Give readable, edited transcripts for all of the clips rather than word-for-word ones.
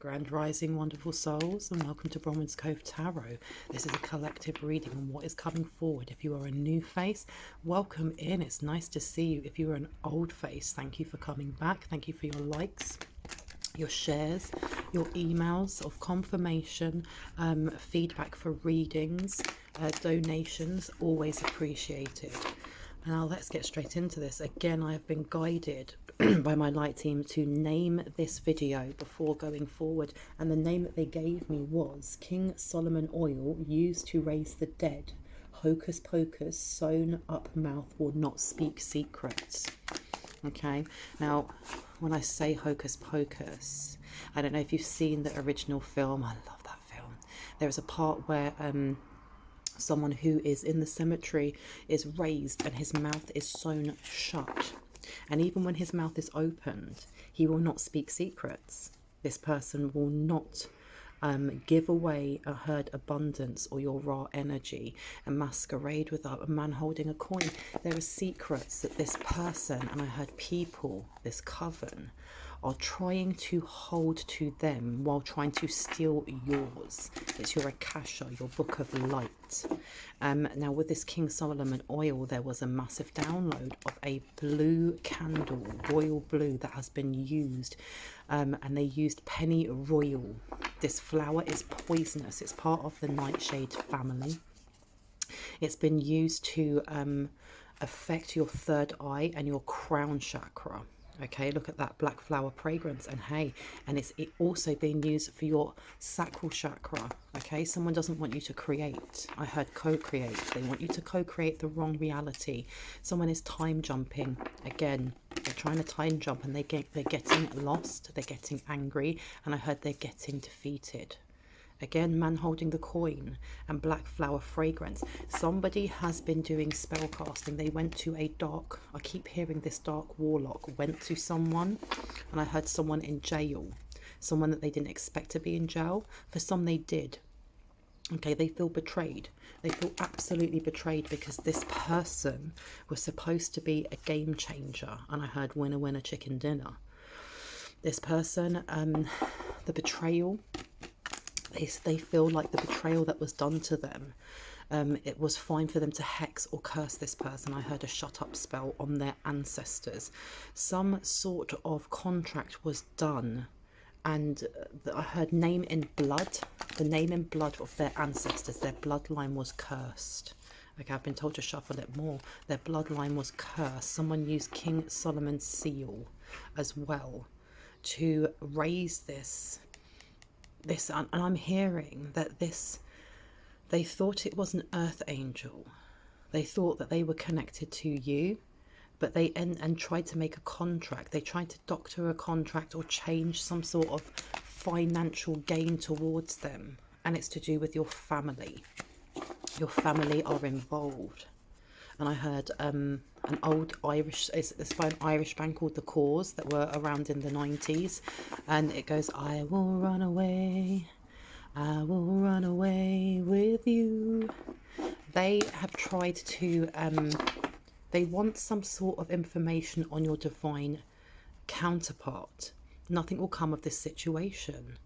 Grand Rising, wonderful souls, and welcome to Bronwenscove Cove Tarot. This is a collective reading on what is coming forward. If you are a new face, welcome in. It's nice to see you. If you are an old face, thank you for coming back. Thank you for your likes, your shares, your emails of confirmation, feedback for readings, donations, always appreciated. Now let's get straight into this. Again, I have been guided by my light team to name this video before going forward, and the name that they gave me was King Solomon Oil used to raise the dead. Hocus Pocus, sewn up mouth will not speak secrets. Okay, now when I say Hocus Pocus, I don't know if you've seen the original film. I love that film. There's a part where someone who is in the cemetery is raised and his mouth is sewn shut, and even when his mouth is opened, he will not speak secrets. This person will not give away a herd abundance or your raw energy and masquerade with a man holding a coin. There are secrets that this person, and I heard people, this coven, are trying to hold to them while trying to steal yours. It's your Akasha, your book of light. Now with this King Solomon oil, there was a massive download of a blue candle, royal blue, that has been used, and they used penny royal. This flower is poisonous. It's part of the nightshade family. It's been used to affect your third eye and your crown chakra. Okay, look at that black flower fragrance, and hey, and it's also being used for your sacral chakra. Okay, someone doesn't want you to create. I heard co-create. They want you to co-create the wrong reality. Someone is time jumping. Again, they're trying to time jump and they're getting lost. They're getting angry, and I heard they're getting defeated. Again, man holding the coin and black flower fragrance. Somebody has been doing spell casting. They went to a dark, I keep hearing this dark warlock went to someone, and I heard someone in jail. Someone that they didn't expect to be in jail. For some, they did. Okay, they feel betrayed. They feel absolutely betrayed because this person was supposed to be a game changer. And I heard winner, winner, chicken dinner. This person, the betrayal, they feel like the betrayal that was done to them, it was fine for them to hex or curse this person. I heard a shut up spell on their ancestors. Some sort of contract was done, and I heard name in blood, the name in blood of their ancestors. Their bloodline was cursed. Okay, I've been told to shuffle it more. Their bloodline was cursed. Someone used King Solomon's seal as well to raise this, and I'm hearing that they thought it was an earth angel. They thought that they were connected to you, but they and tried to make a contract. They tried to doctor a contract or change some sort of financial gain towards them, and it's to do with your family. Your family are involved. And I heard an old Irish, it's by an Irish band called The Cause that were around in the 90s. And it goes, I will run away with you. They have tried to, they want some sort of information on your divine counterpart. Nothing will come of this situation.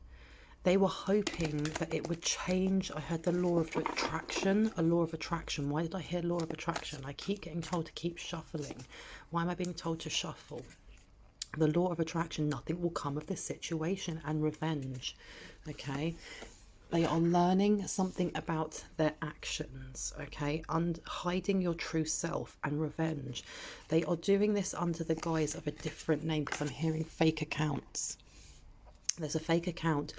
They were hoping that it would change. I heard the law of attraction, a law of attraction. Why did I hear law of attraction? I keep getting told to keep shuffling. Why am I being told to shuffle? The law of attraction, nothing will come of this situation, and revenge. Okay, they are learning something about their actions. Okay, and hiding your true self and revenge. They are doing this under the guise of a different name, because I'm hearing fake accounts. There's a fake account.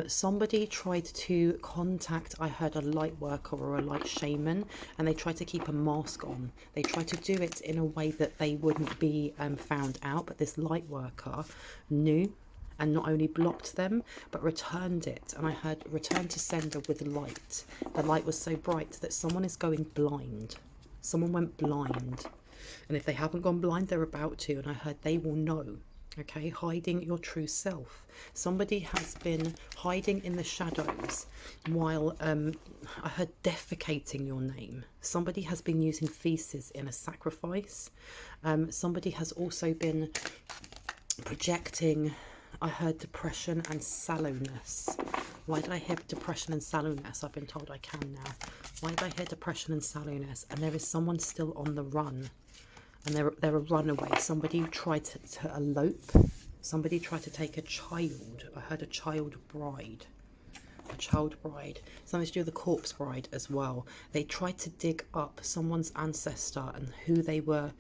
Somebody tried to contact, I heard, a light worker or a light shaman, and they tried to keep a mask on. They tried to do it in a way that they wouldn't be found out, but this light worker knew and not only blocked them, but returned it. And I heard return to sender with light. The light was so bright that someone is going blind. Someone went blind. And if they haven't gone blind, they're about to. And I heard they will know. Okay, hiding your true self. Somebody has been hiding in the shadows while I heard defecating your name. Somebody has been using feces in a sacrifice. Somebody has also been projecting I heard depression and sallowness. Why did I hear depression and sallowness? I've been told I can now. Why did I hear depression and sallowness? And there is someone still on the run. And they're a runaway. Somebody tried to elope. Somebody tried to take a child. I heard a child bride. A child bride. Something to do with the corpse bride as well. They tried to dig up someone's ancestor and who they were,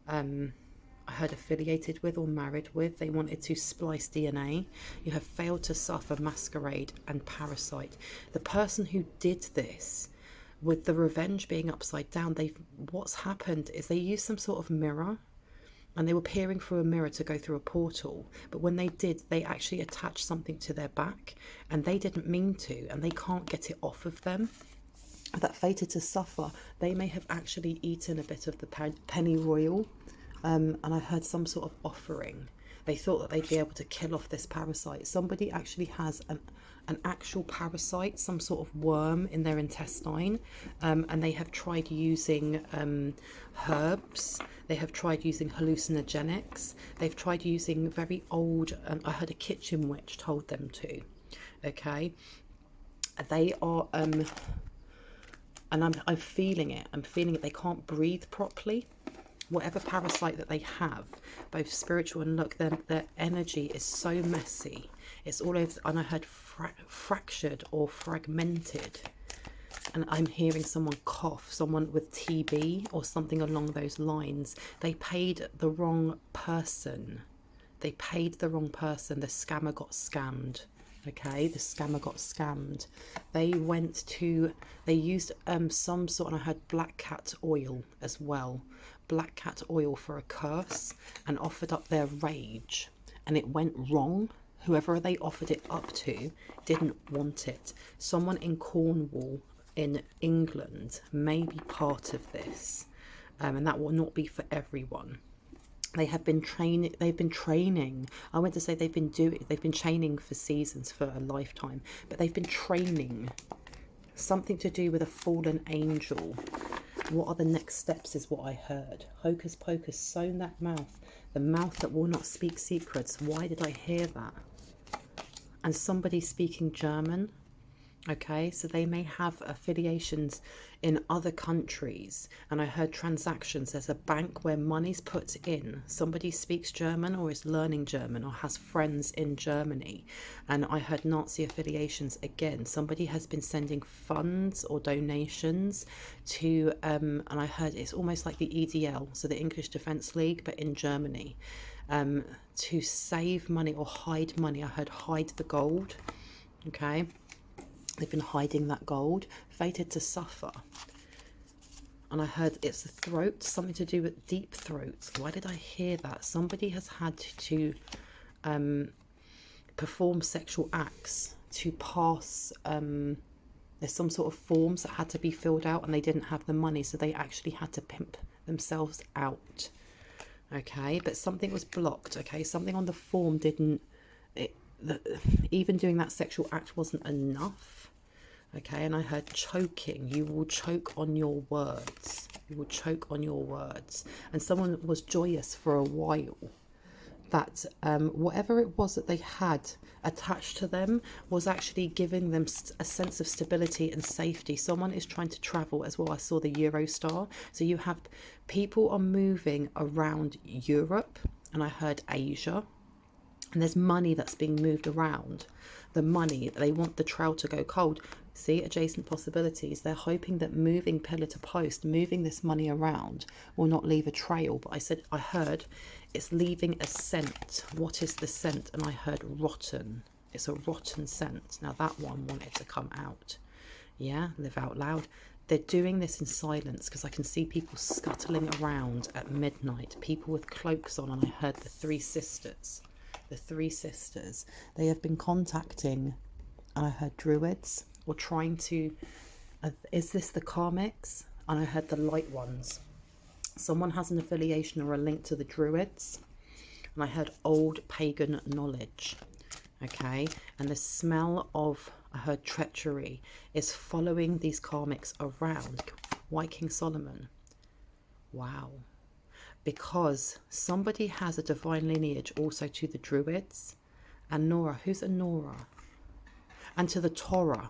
I heard, affiliated with or married with. They wanted to splice DNA. You have failed to suffer masquerade and parasite. The person who did this, with the revenge being upside down, what's happened is they used some sort of mirror, and they were peering through a mirror to go through a portal. But when they did, they actually attached something to their back, and they didn't mean to, and they can't get it off of them. That fated to suffer, they may have actually eaten a bit of the penny royal, and I heard some sort of offering. They thought that they'd be able to kill off this parasite. Somebody actually has an actual parasite, some sort of worm in their intestine, and they have tried using herbs. They have tried using hallucinogenics. They've tried using very old, I heard a kitchen witch told them to. Okay, they are, and I'm feeling it. I'm feeling it. They can't breathe properly. Whatever parasite that they have, both spiritual and look, their energy is so messy. It's all over, and I heard fractured or fragmented. And I'm hearing someone cough, someone with TB or something along those lines. They paid the wrong person. They paid the wrong person. The scammer got scammed. Okay, the scammer got scammed. They used some sort, and I heard black cat oil as well. Black cat oil for a curse, and offered up their rage, and it went wrong. Whoever they offered it up to didn't want it. Someone in Cornwall in England may be part of this, and that will not be for everyone. They have been training. They've been training. I went to say they've been training for seasons, for a lifetime, but they've been training something to do with a fallen angel. What are the next steps is what I heard. Hocus Pocus, sown that mouth, the mouth that will not speak secrets. Why did I hear that? And somebody speaking German. Okay, so they may have affiliations in other countries, and I heard transactions. There's a bank where money's put in. Somebody speaks German or is learning German or has friends in Germany, and I heard Nazi affiliations again. Somebody has been sending funds or donations to, and I heard it's almost like the EDL, so the English Defence League, but in Germany, to save money or hide money. I heard hide the gold. Okay. They've been hiding that gold, fated to suffer. And I heard it's the throat, something to do with deep throats. Why did I hear that? Somebody has had to perform sexual acts to pass, there's some sort of forms that had to be filled out, and they didn't have the money, so they actually had to pimp themselves out. Okay, but something was blocked. Okay, something on the form didn't, even doing that sexual act wasn't enough. Okay, and I heard choking. You will choke on your words. You will choke on your words. And someone was joyous for a while that whatever it was that they had attached to them was actually giving them a sense of stability and safety. Someone is trying to travel as well. I saw the Eurostar. So you have people are moving around Europe, and I heard Asia. And there's money that's being moved around. The money, they want the trail to go cold. See, adjacent possibilities. They're hoping that moving pillar to post, moving this money around will not leave a trail. But I heard it's leaving a scent. What is the scent? And I heard rotten. It's a rotten scent. Now that one wanted to come out. Yeah, live out loud. They're doing this in silence because I can see people scuttling around at midnight. People with cloaks on, and I heard the three sisters. The three sisters, they have been contacting, and I heard druids, or trying to, is this the karmics? And I heard the light ones. Someone has an affiliation or a link to the druids, and I heard old pagan knowledge. Okay, and the smell of, I heard treachery, is following these karmics around. Why King Solomon? Wow. Because somebody has a divine lineage also to the druids, And Nora, who's a Nora? And to the Torah,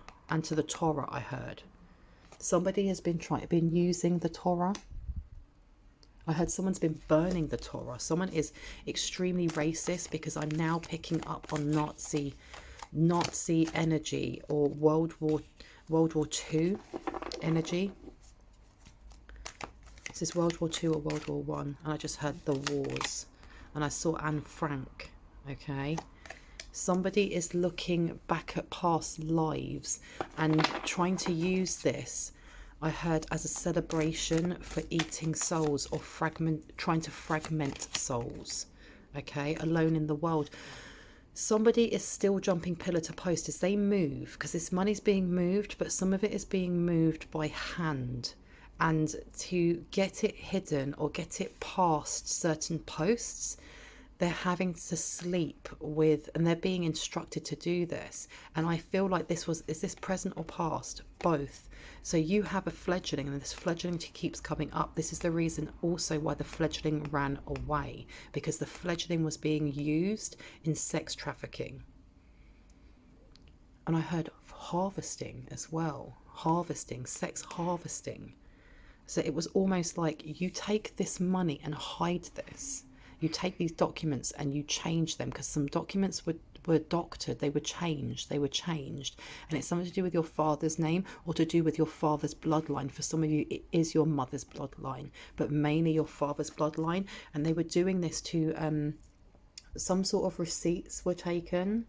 I heard. Somebody has been using the Torah. I heard someone's been burning the Torah. Someone is extremely racist, because I'm now picking up on Nazi energy, or World War II energy. Is this World War II or World War One? And I just heard the wars, and I saw Anne Frank. Okay, somebody is looking back at past lives and trying to use this, I heard, as a celebration for eating souls, or trying to fragment souls. Okay, alone in the world. Somebody is still jumping pillar to post as they move, because this money's being moved, but some of it is being moved by hand. And to get it hidden or get it past certain posts, they're having to sleep with, and they're being instructed to do this. And I feel like is this present or past? Both. So you have a fledgling, and this fledgling keeps coming up. This is the reason also why the fledgling ran away, because the fledgling was being used in sex trafficking. And I heard harvesting as well. Harvesting, sex harvesting. So it was almost like, you take this money and hide this. You take these documents and you change them, because some documents were doctored, they were changed. And it's something to do with your father's name, or to do with your father's bloodline. For some of you, it is your mother's bloodline, but mainly your father's bloodline. And they were doing this to, some sort of receipts were taken.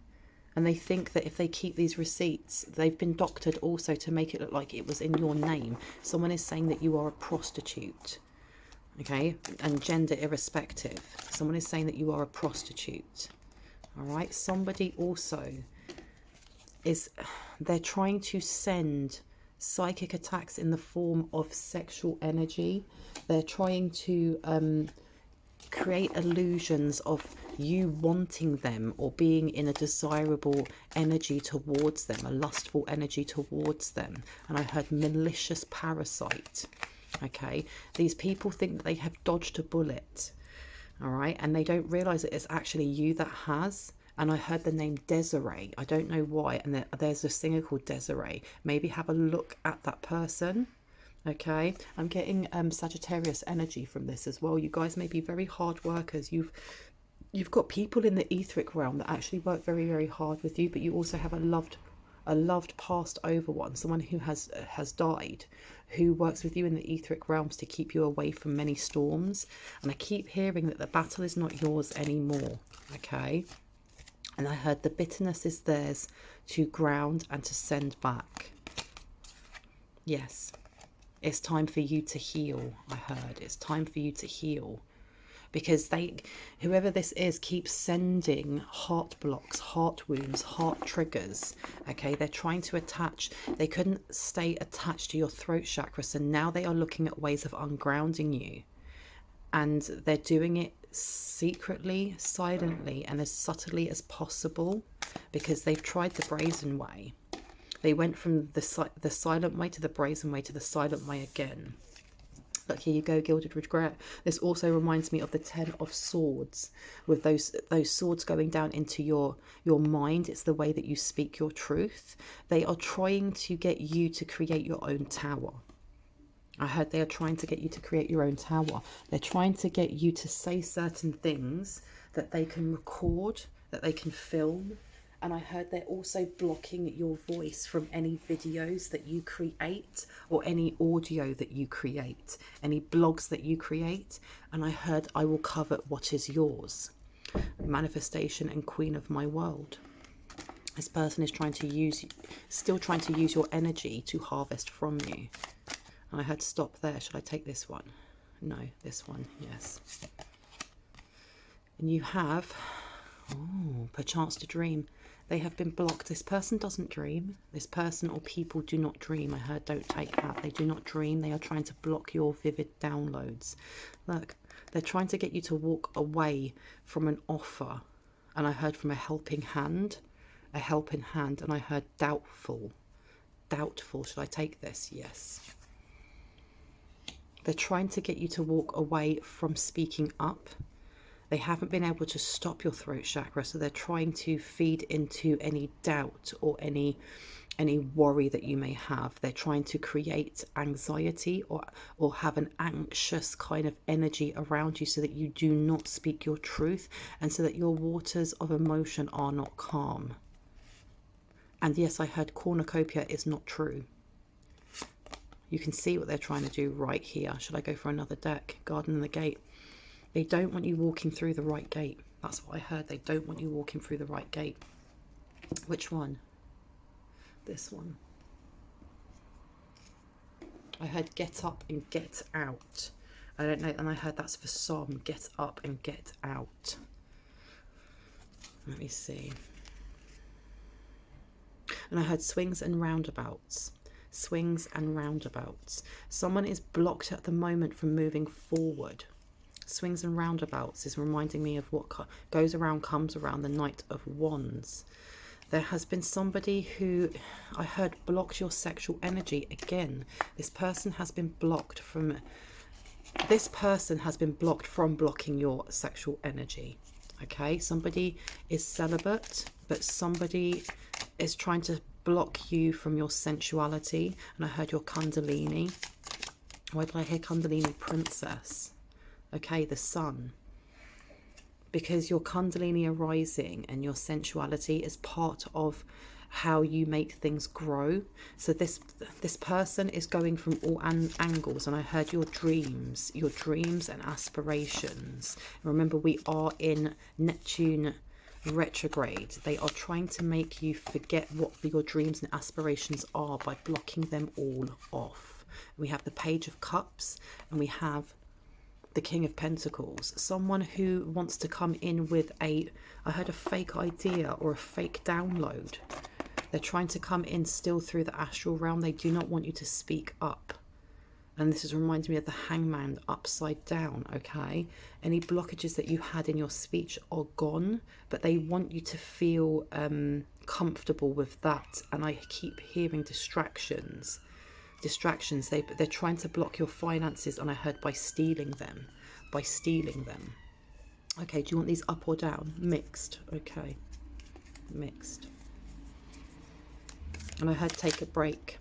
And they think that if they keep these receipts, they've been doctored also to make it look like it was in your name. Someone is saying that you are a prostitute, okay, and gender irrespective. Someone is saying that you are a prostitute, all right. Somebody also they're trying to send psychic attacks in the form of sexual energy. They're trying to create illusions of you wanting them, or being in a desirable energy towards them, a lustful energy towards them. And I heard malicious parasite. Okay, these people think that they have dodged a bullet, all right, and they don't realize that it's actually you that has. And I heard the name Desiree. I don't know why. And there's a singer called Desiree. Maybe have a look at that person. Okay, I'm getting Sagittarius energy from this as well. You guys may be very hard workers. You've got people in the etheric realm that actually work very, very hard with you, but you also have a loved passed over one, someone who has died, who works with you in the etheric realms to keep you away from many storms. And I keep hearing that the battle is not yours anymore. Okay, and I heard the bitterness is theirs to ground and to send back. Yes. It's time for you to heal, I heard. It's time for you to heal. Because whoever this is, keeps sending heart blocks, heart wounds, heart triggers. Okay, they're trying to attach. They couldn't stay attached to your throat chakra, so now they are looking at ways of ungrounding you. And they're doing it secretly, silently, and as subtly as possible, because they've tried the brazen way. They went from the silent way to the brazen way to the silent way again. Look, here you go, Gilded Regret. This also reminds me of the 10 of Swords, with those swords going down into your mind. It's the way that you speak your truth. They are trying to get you to create your own tower. I heard they are trying to get you to create your own tower. They're trying to get you to say certain things that they can record, that they can film. And I heard they're also blocking your voice from any videos that you create, or any audio that you create, any blogs that you create. And I heard, I will covet what is yours. Manifestation and Queen of my world. This person is still trying to use your energy to harvest from you. And I heard stop there. Should I take this one? No, this one, yes. And you have, perchance to dream. They have been blocked. This person doesn't dream. This person or people do not dream. I heard don't take that. They do not dream. They are trying to block your vivid downloads. Look, they're trying to get you to walk away from an offer. And I heard from a helping hand. A helping hand. And I heard doubtful. Doubtful. Should I take this? Yes. They're trying to get you to walk away from speaking up. They haven't been able to stop your throat chakra, so they're trying to feed into any doubt or any worry that you may have. They're trying to create anxiety or have an anxious kind of energy around you so that you do not speak your truth and so that your waters of emotion are not calm. And yes, I heard cornucopia is not true. You can see what they're trying to do right here. Should I go for another deck? Garden and the Gate. They don't want you walking through the right gate. That's what I heard. They don't want you walking through the right gate. Which one? This one. I heard get up and get out. I don't know. And I heard that's for some. Get up and get out. Let me see. And I heard swings and roundabouts. Swings and roundabouts. Someone is blocked at the moment from moving forward. Swings and roundabouts is reminding me of what goes around comes around, the Knight of Wands. There has been somebody who I heard blocked your sexual energy. Again, this person has been blocked from blocking your sexual energy. Okay, somebody is celibate, but somebody is trying to block you from your sensuality. And I heard your Kundalini. Why did I hear Kundalini Princess? Okay, the Sun. Because your Kundalini arising and your sensuality is part of how you make things grow. So this person is going from all angles, and I heard your dreams and aspirations. Remember, we are in Neptune retrograde. They are trying to make you forget what your dreams and aspirations are by blocking them all off. We have the Page of Cups and we have the King of Pentacles. Someone who wants to come in with I heard a fake idea or a fake download. They're trying to come in still through the astral realm. They do not want you to speak up. And this is reminding me of the Hangman upside down, okay? Any blockages that you had in your speech are gone, but they want you to feel comfortable with that. And I keep hearing distractions. They're trying to block your finances, and I heard by stealing them. Okay, do you want these up or down? Mixed. Okay, mixed. And I heard take a break.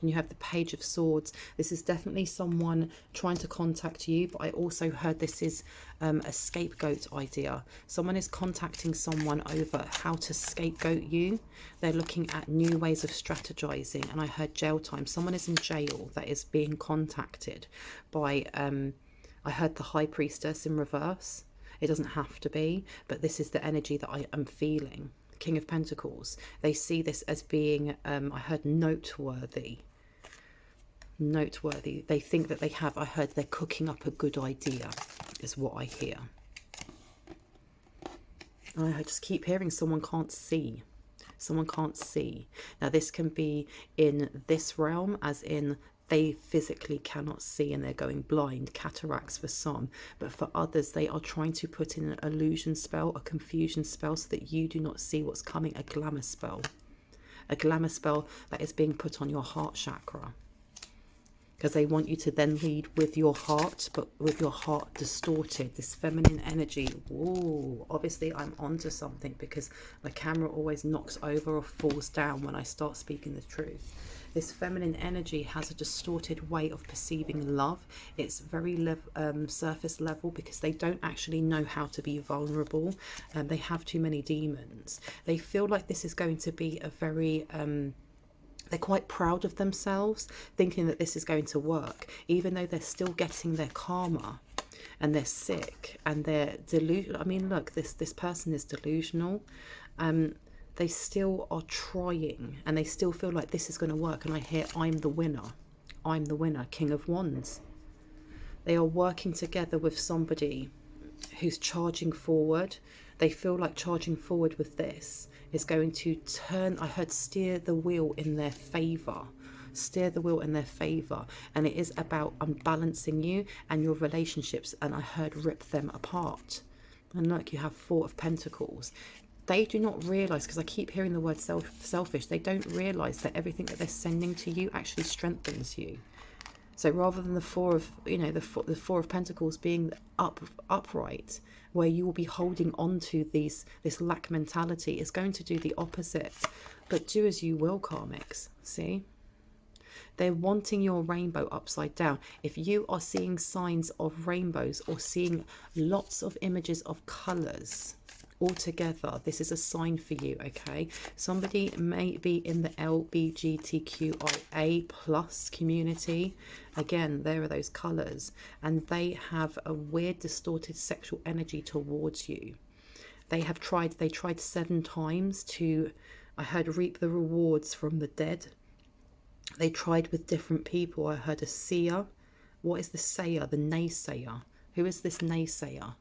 And you have the Page of Swords. This is definitely someone trying to contact you, but I also heard this is a scapegoat idea. Someone is contacting someone over how to scapegoat you. They're looking at new ways of strategizing, and I heard jail time. Someone is in jail that is being contacted by, I heard the High Priestess in reverse. It doesn't have to be, but this is the energy that I am feeling. King of Pentacles. They see this as being, I heard noteworthy. They think that they have, I heard they're cooking up a good idea, is what I hear. And I just keep hearing someone can't see. Now this can be in this realm, as in they physically cannot see and they're going blind, cataracts for some. But for others, they are trying to put in an illusion spell, a confusion spell, so that you do not see what's coming, a glamour spell. A glamour spell that is being put on your heart chakra. Because they want you to then lead with your heart, but with your heart distorted. This feminine energy. Whoa, obviously I'm onto something, because my camera always knocks over or falls down when I start speaking the truth. This feminine energy has a distorted way of perceiving love. It's very surface level, because they don't actually know how to be vulnerable. They have too many demons. They feel like this is going to be a very... they're quite proud of themselves, thinking that this is going to work, even though they're still getting their karma, and they're sick, and they're delusional. I mean, look, this person is delusional. They still are trying, and they still feel like this is going to work. And I hear, I'm the winner, King of Wands. They are working together with somebody who's charging forward. They feel like charging forward with this is going to turn, I heard, steer the wheel in their favour. And it is about unbalancing you and your relationships, and I heard rip them apart. And look, you have Four of Pentacles. They do not realise, because I keep hearing the word selfish, they don't realise that everything that they're sending to you actually strengthens you. So rather than the four of, the four of Pentacles being upright, where you will be holding on to this lack mentality, is going to do the opposite. But do as you will, karmics. See? They're wanting your rainbow upside down. If you are seeing signs of rainbows or seeing lots of images of colours all together, this is a sign for you, okay? Somebody may be in the LGBTQIA plus community. Again, there are those colours, and they have a weird distorted sexual energy towards you. They tried 7 times to, I heard, reap the rewards from the dead. They tried with different people. I heard a seer. What is the sayer? The naysayer. Who is this naysayer?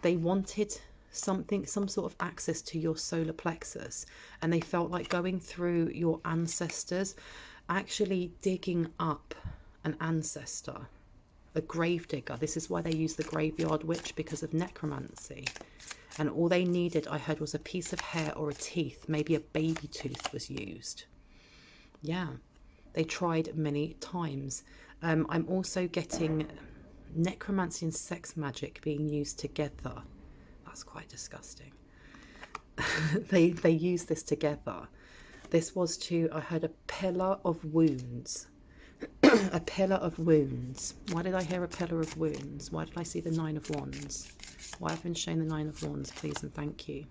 They wanted some sort of access to your solar plexus, and they felt like going through your ancestors, actually digging up an ancestor, a grave digger. This is why they use the graveyard witch, because of necromancy. And all they needed, I heard, was a piece of hair or a teeth. Maybe a baby tooth was used. Yeah, they tried many times. I'm also getting necromancy and sex magic being used together. That's quite disgusting. They use this together. This was to, I heard, a pillar of wounds. A pillar of wounds. Why did I hear a pillar of wounds? Why did I see the 9 of Wands? Why have I been shown the 9 of Wands, please and thank you.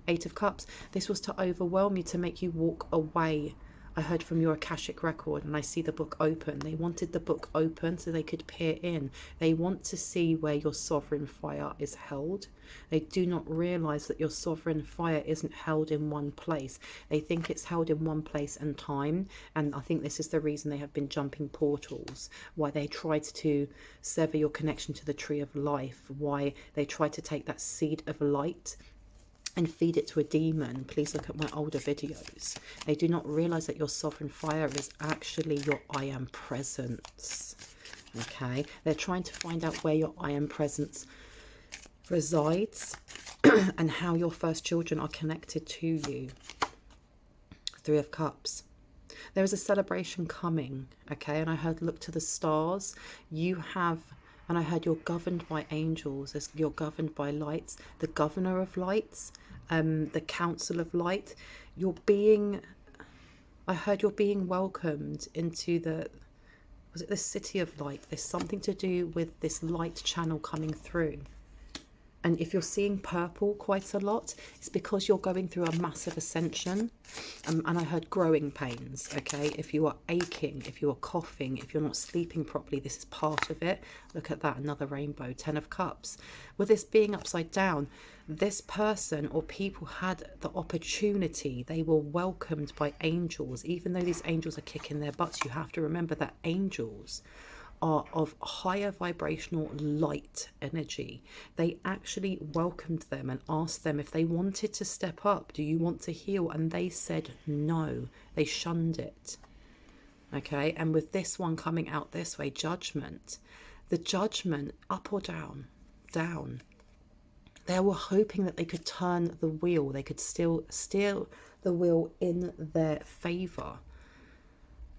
8 of Cups. This was to overwhelm you, to make you walk away. I heard from your Akashic record, and I see the book open. They wanted the book open so they could peer in. They want to see where your sovereign fire is held. They do not realise that your sovereign fire isn't held in one place. They think it's held in one place and time, and I think this is the reason they have been jumping portals, why they tried to sever your connection to the tree of life, why they tried to take that seed of light and feed it to a demon. Please look at my older videos. They do not realise that your sovereign fire is actually your I am presence. Okay, they're trying to find out where your I am presence resides and how your first children are connected to you. 3 of Cups. There is a celebration coming, okay? And I heard, look to the stars. You have, and I heard, you're governed by angels, you're governed by lights, the governor of lights, the council of light. You're being, I heard, you're being welcomed into the, was it the city of light? There's something to do with this light channel coming through. And if you're seeing purple quite a lot, it's because you're going through a massive ascension. And I heard growing pains, okay? If you are aching, if you are coughing, if you're not sleeping properly, this is part of it. Look at that, another rainbow, 10 of Cups. With this being upside down, this person or people had the opportunity. They were welcomed by angels. Even though these angels are kicking their butts, you have to remember that angels are of higher vibrational light energy. They actually welcomed them and asked them if they wanted to step up. Do you want to heal? And they said no. They shunned it. Okay, and with this one coming out this way, judgment. The judgment, up or down? Down. They were hoping that they could turn the wheel. They could still steer the wheel in their favour.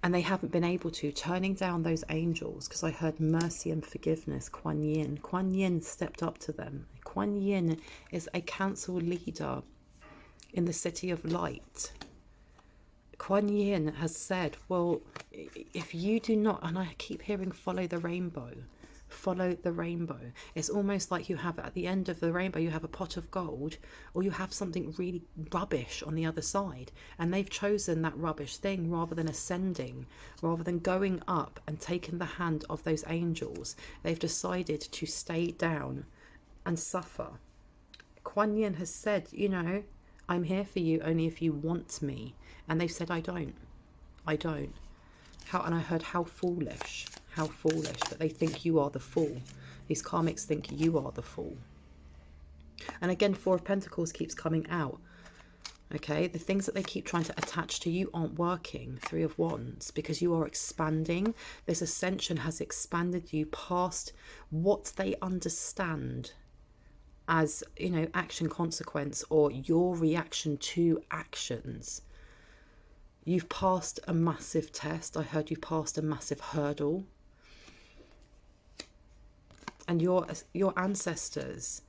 And they haven't been able to, turning down those angels, because I heard mercy and forgiveness, Kuan Yin. Kuan Yin stepped up to them. Kuan Yin is a council leader in the city of light. Kuan Yin has said, well, if you do not, and I keep hearing follow the rainbow, follow the rainbow. It's almost like you have, at the end of the rainbow, you have a pot of gold, or you have something really rubbish on the other side. And they've chosen that rubbish thing rather than ascending, rather than going up and taking the hand of those angels. They've decided to stay down and suffer. Kuan Yin has said, you know, I'm here for you only if you want me. And they've said, I don't. And I heard, how foolish that they think you are the fool. These karmics think you are the fool. And again, 4 of Pentacles keeps coming out. Okay, the things that they keep trying to attach to you aren't working. 3 of Wands, because you are expanding. This ascension has expanded you past what they understand as, you know, action consequence or your reaction to actions. You've passed a massive test. I heard you passed a massive hurdle. And your ancestors,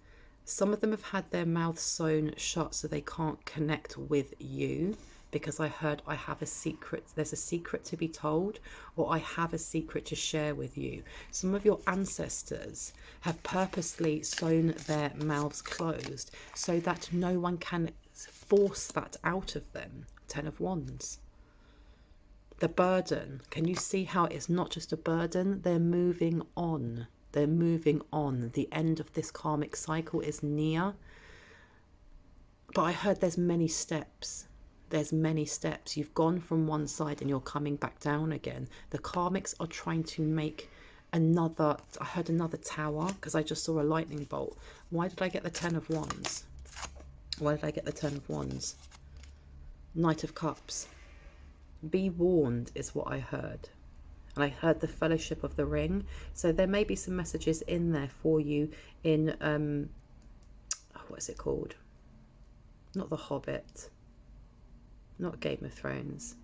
some of them have had their mouths sewn shut so they can't connect with you, because I heard I have a secret. There's a secret to be told, or I have a secret to share with you. Some of your ancestors have purposely sewn their mouths closed so that no one can force that out of them. 10 of Wands. The burden. Can you see how it's not just a burden? They're moving on. They're moving on. The end of this karmic cycle is near. But I heard there's many steps. There's many steps. You've gone from one side and you're coming back down again. The karmics are trying to make another, I heard another tower, because I just saw a lightning bolt. Why did I get the 10 of Wands? Why did I get the 10 of Wands? Knight of Cups. Be warned is what I heard. And I heard the Fellowship of the Ring. So there may be some messages in there for you in, what is it called? Not The Hobbit. Not Game of Thrones.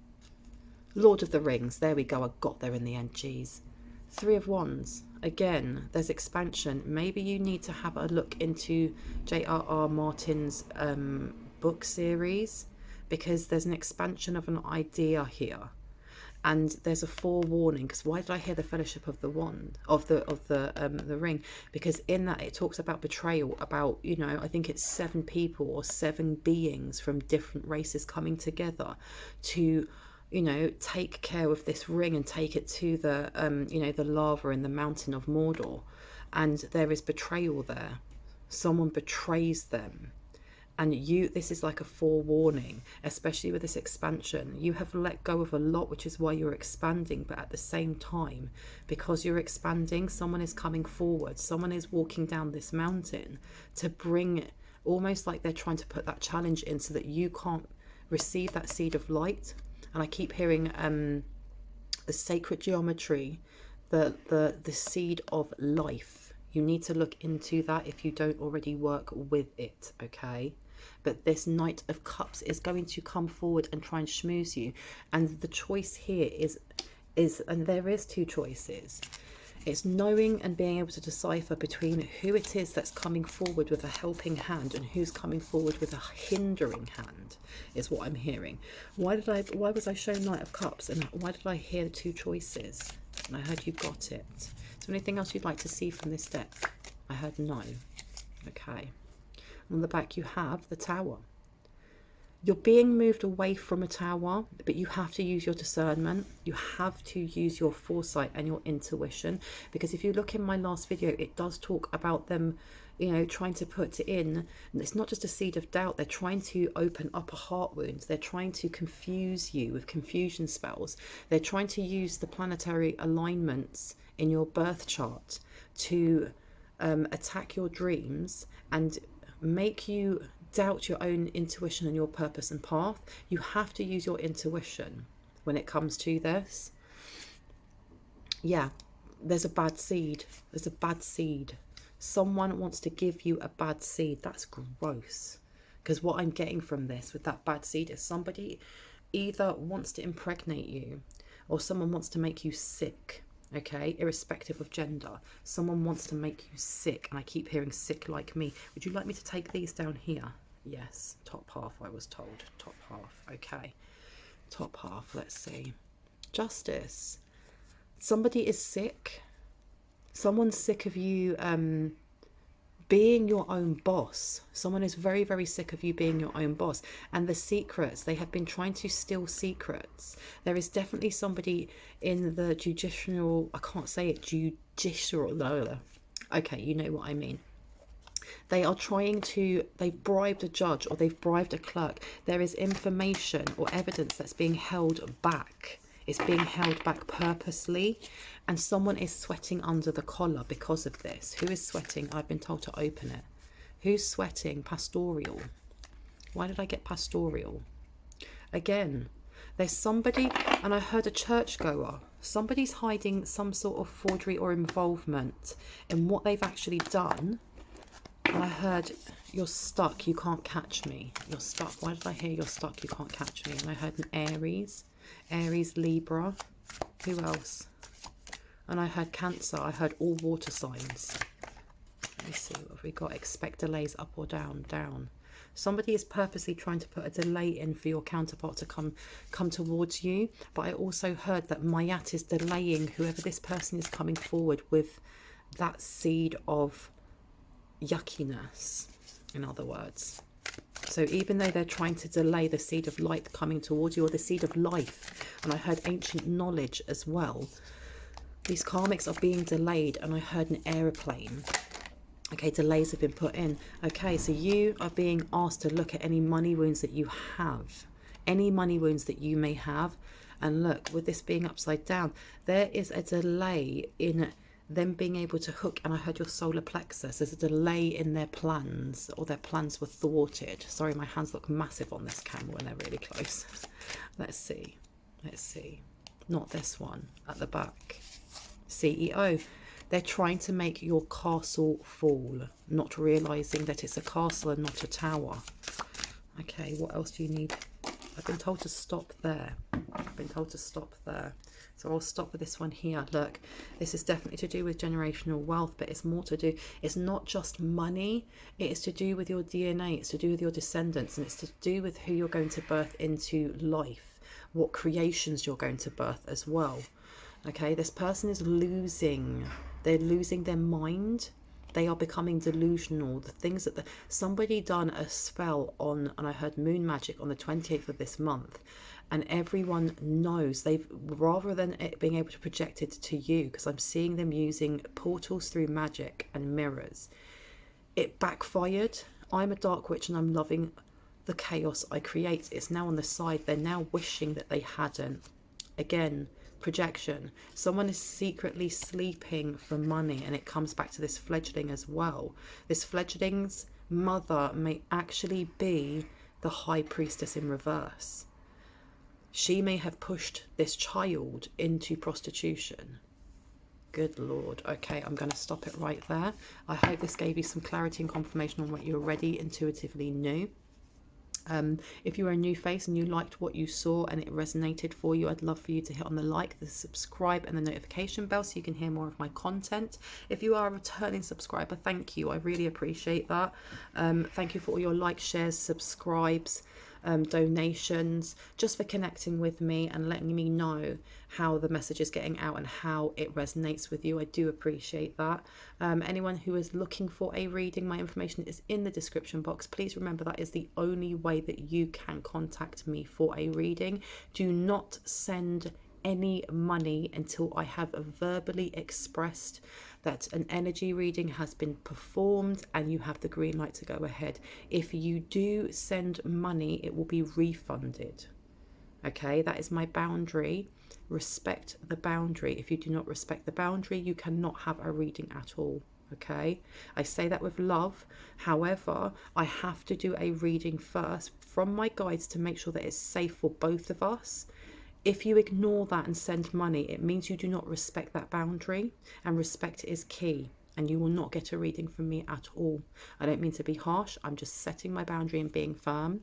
Lord of the Rings. There we go. I got there in the end. Jeez. 3 of Wands. Again, there's expansion. Maybe you need to have a look into J.R.R. Martin's book series, because there's an expansion of an idea here. And there's a forewarning, because why did I hear the Fellowship of the Wand, of the Ring? Because in that it talks about betrayal, about, you know, I think it's 7 people or 7 beings from different races coming together to, you know, take care of this ring and take it to the, you know, the lava in the mountain of Mordor. And there is betrayal there. Someone betrays them. And this is like a forewarning, especially with this expansion. You have let go of a lot, which is why you're expanding. But at the same time, because you're expanding, someone is coming forward. Someone is walking down this mountain to bring, almost like they're trying to put that challenge in so that you can't receive that seed of light. And I keep hearing the sacred geometry, the seed of life. You need to look into that if you don't already work with it, okay? But this Knight of Cups is going to come forward and try and schmooze you. And the choice here is, and there is 2 choices. It's knowing and being able to decipher between who it is that's coming forward with a helping hand and who's coming forward with a hindering hand, is what I'm hearing. Why was I shown Knight of Cups, and why did I hear 2 choices? And I heard you got it. Is there anything else you'd like to see from this deck? I heard no. Okay. On the back you have the Tower. You're being moved away from a tower, but you have to use your discernment. You have to use your foresight and your intuition, because if you look in my last video, it does talk about them, you know, trying to put in, it's not just a seed of doubt, they're trying to open up a heart wound. They're trying to confuse you with confusion spells. They're trying to use the planetary alignments in your birth chart to attack your dreams and make you doubt your own intuition and your purpose and path. You have to use your intuition when it comes to this. Yeah, there's a bad seed. There's a bad seed. Someone wants to give you a bad seed. That's gross. Because what I'm getting from this with that bad seed is somebody either wants to impregnate you or someone wants to make you sick. Okay, irrespective of gender, someone wants to make you sick, and I keep hearing sick like me. Would you like me to take these down here? Yes, top half, I was told. Top half. Okay, top half. Let's see. Justice. Somebody is sick. Someone's sick of you being your own boss. Someone is very, very sick of you being your own boss. And the secrets, they have been trying to steal secrets. There is definitely somebody in the judicial, I can't say it, judicial, okay, you know what I mean. They are trying to, they've bribed a judge or they've bribed a clerk. There is information or evidence that's being held back. It's being held back purposely, and someone is sweating under the collar because of this. Who is sweating? I've been told to open it. Who's sweating? Pastoral. Why did I get pastoral? Again, there's somebody, and I heard a churchgoer. Somebody's hiding some sort of forgery or involvement in what they've actually done. And I heard you're stuck, you can't catch me. You're stuck. Why did I hear you're stuck, you can't catch me? And I heard an Aries, Libra. Who else? And I heard Cancer. I heard all water signs. Let me see, what have we got? Expect delays, up or down? Down. Somebody is purposely trying to put a delay in for your counterpart to come towards you. But I also heard that Mayat is delaying whoever this person is coming forward with that seed of yuckiness, in other words. So even though they're trying to delay the seed of light coming towards you, or the seed of life, and I heard ancient knowledge as well, these karmics are being delayed, and I heard an aeroplane. Okay, delays have been put in. Okay, so you are being asked to look at any money wounds that you have, any money wounds that you may have. And look, with this being upside down, there is a delay in them being able to hook. And I heard your solar plexus. There's a delay in their plans, or their plans were thwarted. Sorry, my hands look massive on this camera when they're really close. Let's see. Let's see. Not this one at the back. CEO. They're trying to make your castle fall, not realizing that it's a castle and not a tower. Okay, what else do you need? I've been told to stop there. I've been told to stop there. So I'll stop with this one here. Look, this is definitely to do with generational wealth, but it's more to do, it's not just money. It is to do with your DNA. It's to do with your descendants, and it's to do with who you're going to birth into life, what creations you're going to birth as well. Okay, this person is losing, they're losing their mind. They are becoming delusional. The things that somebody done a spell on, and I heard moon magic on the 28th of this month, and everyone knows, they've, rather than it being able to project it to you, because I'm seeing them using portals through magic and mirrors, it backfired. I'm a dark witch and I'm loving the chaos I create. It's now on the side. They're now wishing that they hadn't. Again, projection. Someone is secretly sleeping for money, and it comes back to this fledgling as well. This fledgling's mother may actually be the high priestess in reverse. She may have pushed this child into prostitution. Good Lord. Okay, I'm going to stop it right there. I hope this gave you some clarity and confirmation on what you already intuitively knew. If you are a new face and you liked what you saw and it resonated for you, I'd love for you to hit on the like, the subscribe and the notification bell so you can hear more of my content. If you are a returning subscriber, thank you. I really appreciate that. Thank you for all your likes, shares, subscribes, donations, just for connecting with me and letting me know how the message is getting out and how it resonates with you. I do appreciate that. Anyone who is looking for a reading, my information is in the description box. Please remember that is the only way that you can contact me for a reading. Do not send any money until I have verbally expressed that an energy reading has been performed and you have the green light to go ahead. If you do send money, it will be refunded. Okay, that is my boundary. Respect the boundary. If you do not respect the boundary, you cannot have a reading at all. Okay, I say that with love. However, I have to do a reading first from my guides to make sure that it's safe for both of us. If you ignore that and send money, it means you do not respect that boundary, and respect is key, and you will not get a reading from me at all. I don't mean to be harsh. I'm just setting my boundary and being firm.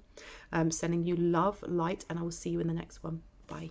Sending you love, light, and I will see you in the next one. Bye.